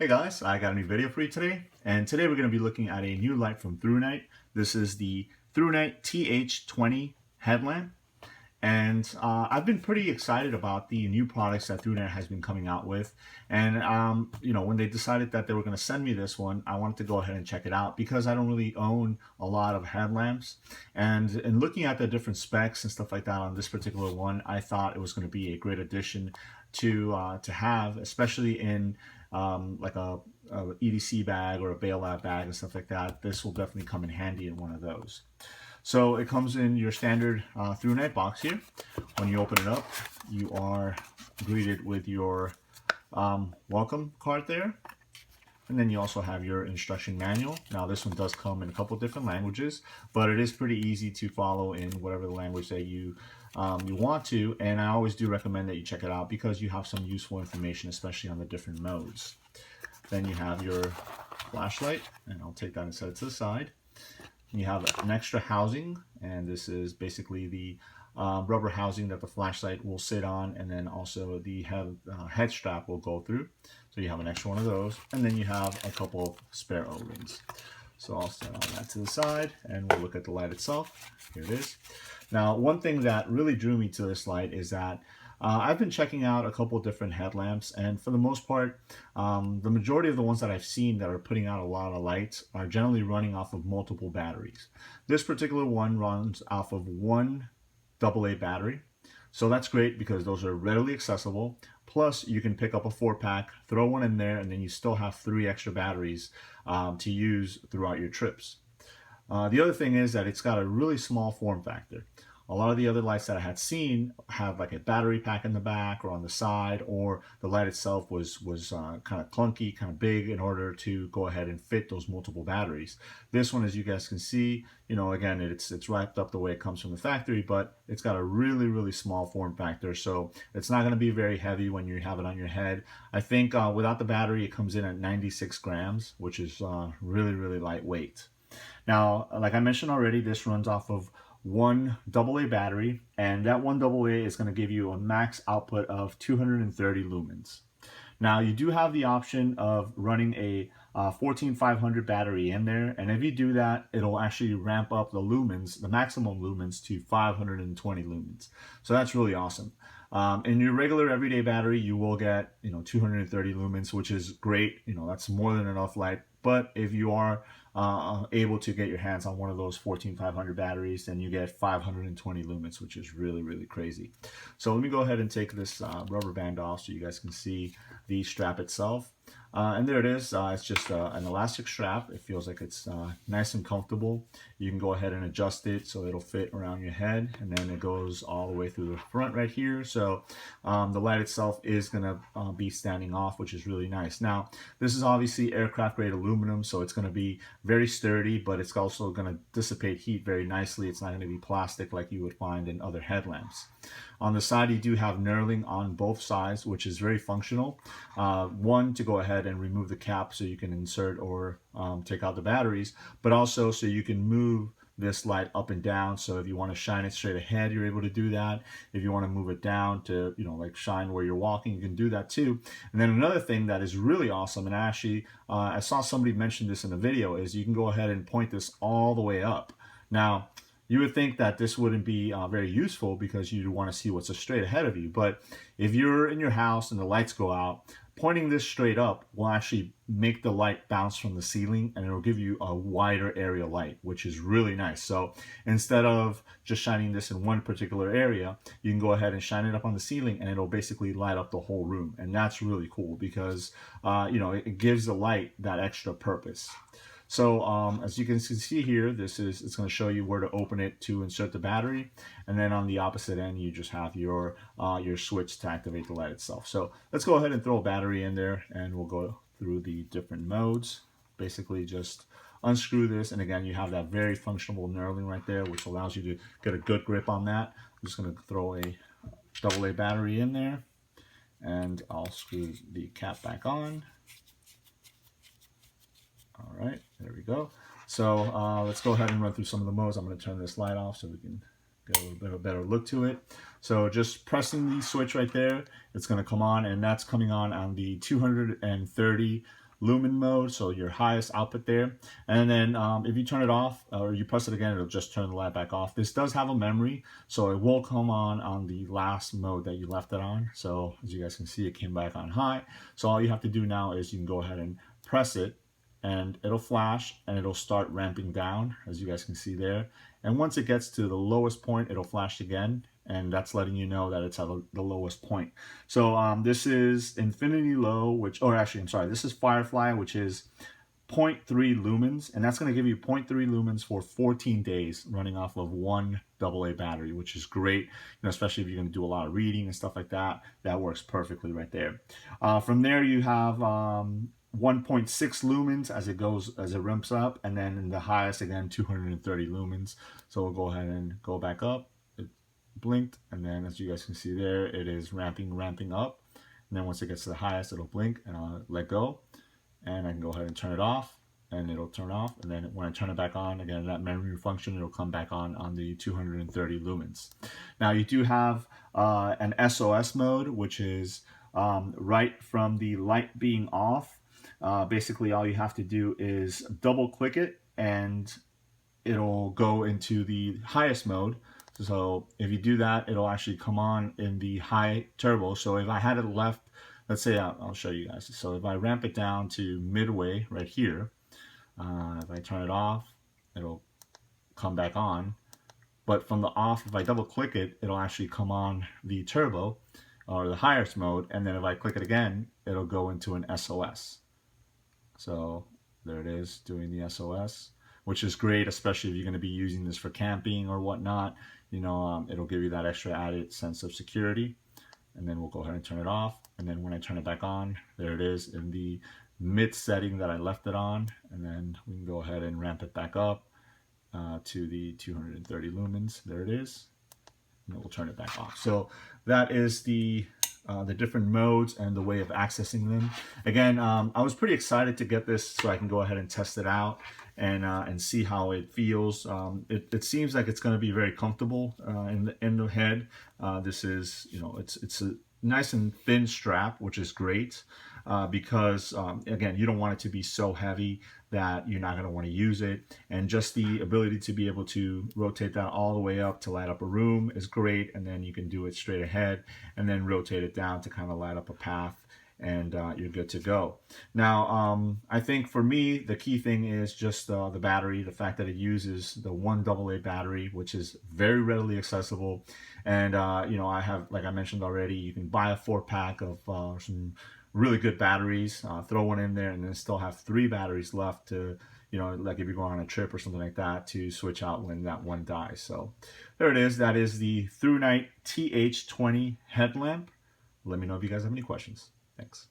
Hey guys, I got a new video for you today, and today we're going to be looking at a new light from Thrunite. This is the Thrunite TH20 Headlamp, and I've been pretty excited about the new products that Thrunite has been coming out with. And when they decided that they were going to send me this one, I wanted to go ahead and check it out because I don't really own a lot of headlamps. And in looking at the different specs and stuff like that on this particular one, I thought it was going to be a great addition to have, especially in like a EDC bag or a bail lab bag and stuff like that. This will definitely come in handy in one of those. So it comes in your standard Thrunite box here. When you open it up, you are greeted with your welcome card there. And then you also have your instruction manual. Now this one does come in a couple different languages, but it is pretty easy to follow in whatever the language that you want to. And I always do recommend that you check it out because you have some useful information, especially on the different modes. Then you have your flashlight, and I'll take that and set it to the side. You have an extra housing, and this is basically the rubber housing that the flashlight will sit on, and then also the head strap will go through. So you have an extra one of those, and then you have a couple of spare O-rings. So I'll set all that to the side, and we'll look at the light itself. Here it is. Now, one thing that really drew me to this light is that I've been checking out a couple different headlamps, and for the most part, the majority of the ones that I've seen that are putting out a lot of lights are generally running off of multiple batteries. This particular one runs off of one AA battery, so that's great because those are readily accessible. Plus, you can pick up a 4-pack, throw one in there, and then you still have 3 extra batteries to use throughout your trips. The other thing is that it's got a really small form factor. A lot of the other lights that I had seen have like a battery pack in the back or on the side, or the light itself was kind of clunky, kind of big in order to go ahead and fit those multiple batteries. This one, as you guys can see, again, it's wrapped up the way it comes from the factory, but it's got a really, really small form factor, so it's not going to be very heavy when you have it on your head. I think without the battery, it comes in at 96 grams, which is really, really lightweight. Now, like I mentioned already, this runs off of one AA battery, and that one AA is going to give you a max output of 230 lumens. Now, you do have the option of running a 14500 battery in there, and if you do that, it'll actually ramp up the lumens, the maximum lumens, to 520 lumens. So that's really awesome. In your regular everyday battery, you will get 230 lumens, which is great. That's more than enough light. But if you are able to get your hands on one of those 14500 batteries, then you get 520 lumens, which is really, really crazy. So let me go ahead and take this rubber band off so you guys can see the strap itself. And there it is. It's just an elastic strap. It feels like it's nice and comfortable. You can go ahead and adjust it so it'll fit around your head, and then it goes all the way through the front right here. So the light itself is going to be standing off, which is really nice. Now, this is obviously aircraft grade aluminum, so it's going to be very sturdy, but it's also going to dissipate heat very nicely. It's not going to be plastic like you would find in other headlamps. On the side, you do have knurling on both sides, which is very functional. One, to go ahead and remove the cap so you can insert or take out the batteries, but also so you can move this light up and down. So if you want to shine it straight ahead, you're able to do that. If you want to move it down to, like shine where you're walking, you can do that too. And then another thing that is really awesome, and actually I saw somebody mention this in the video, is you can go ahead and point this all the way up. Now, you would think that this wouldn't be very useful because you want to see what's straight ahead of you. But if you're in your house and the lights go out, pointing this straight up will actually make the light bounce from the ceiling, and it'll give you a wider area light, which is really nice. So instead of just shining this in one particular area, you can go ahead and shine it up on the ceiling, and it'll basically light up the whole room. And that's really cool because it gives the light that extra purpose. So as you can see here, it's going to show you where to open it to insert the battery, and then on the opposite end you just have your switch to activate the light itself. So let's go ahead and throw a battery in there, and we'll go through the different modes. Basically, just unscrew this, and again, you have that very functional knurling right there, which allows you to get a good grip on that. I'm just going to throw a AA battery in there, and I'll screw the cap back on. All right, there we go. So let's go ahead and run through some of the modes. I'm going to turn this light off so we can get a little bit of a better look to it. So just pressing the switch right there, it's going to come on, and that's coming on the 230 lumen mode, so your highest output there. And then if you turn it off or you press it again, it'll just turn the light back off. This does have a memory, so it will come on the last mode that you left it on. So as you guys can see, it came back on high. So all you have to do now is you can go ahead and press it, and it'll flash and it'll start ramping down, as you guys can see there. And once it gets to the lowest point, it'll flash again, and that's letting you know that it's at the lowest point. So this is Infinity Low, which, or actually, I'm sorry, this is Firefly, which is 0.3 lumens, and that's going to give you 0.3 lumens for 14 days running off of one AA battery, which is great, especially if you're going to do a lot of reading and stuff like that. That works perfectly right there. From there, you have 1.6 lumens as it ramps up, and then in the highest, again, 230 lumens. So we'll go ahead and go back up. It blinked, and then as you guys can see there, it is ramping up. And then once it gets to the highest, it'll blink, and I'll let go. And I can go ahead and turn it off, and it'll turn off. And then when I turn it back on, again, that memory function, it'll come back on the 230 lumens. Now you do have an SOS mode, which is right from the light being off. Basically, all you have to do is double click it, and it'll go into the highest mode. So if you do that, it'll actually come on in the high turbo. So if I had it left, let's say, I'll show you guys. So if I ramp it down to midway right here, if I turn it off, it'll come back on. But from the off, if I double click it, it'll actually come on the turbo or the highest mode. And then if I click it again, it'll go into an SOS. So there it is, doing the SOS, which is great, especially if you're going to be using this for camping or whatnot. It'll give you that extra added sense of security. And then we'll go ahead and turn it off. And then when I turn it back on, there it is in the mid setting that I left it on. And then we can go ahead and ramp it back up to the 230 lumens. There it is. And then we'll turn it back off. So that is the different modes and the way of accessing them. Again, I was pretty excited to get this so I can go ahead and test it out and see how it feels. It seems like it's going to be very comfortable in the head. This is, it's a nice and thin strap, which is great because, again, you don't want it to be so heavy that you're not going to want to use it. And just the ability to be able to rotate that all the way up to light up a room is great. And then you can do it straight ahead and then rotate it down to kind of light up a path, and you're good to go. Now, I think for me, the key thing is just the battery, the fact that it uses the 1 AA battery, which is very readily accessible. And, I have, like I mentioned already, you can buy a 4-pack of some really good batteries, throw one in there, and then still have 3 batteries left to, like if you're going on a trip or something like that, to switch out when that one dies. So there it is. That is the Thrunite TH20 Headlamp. Let me know if you guys have any questions. Thanks.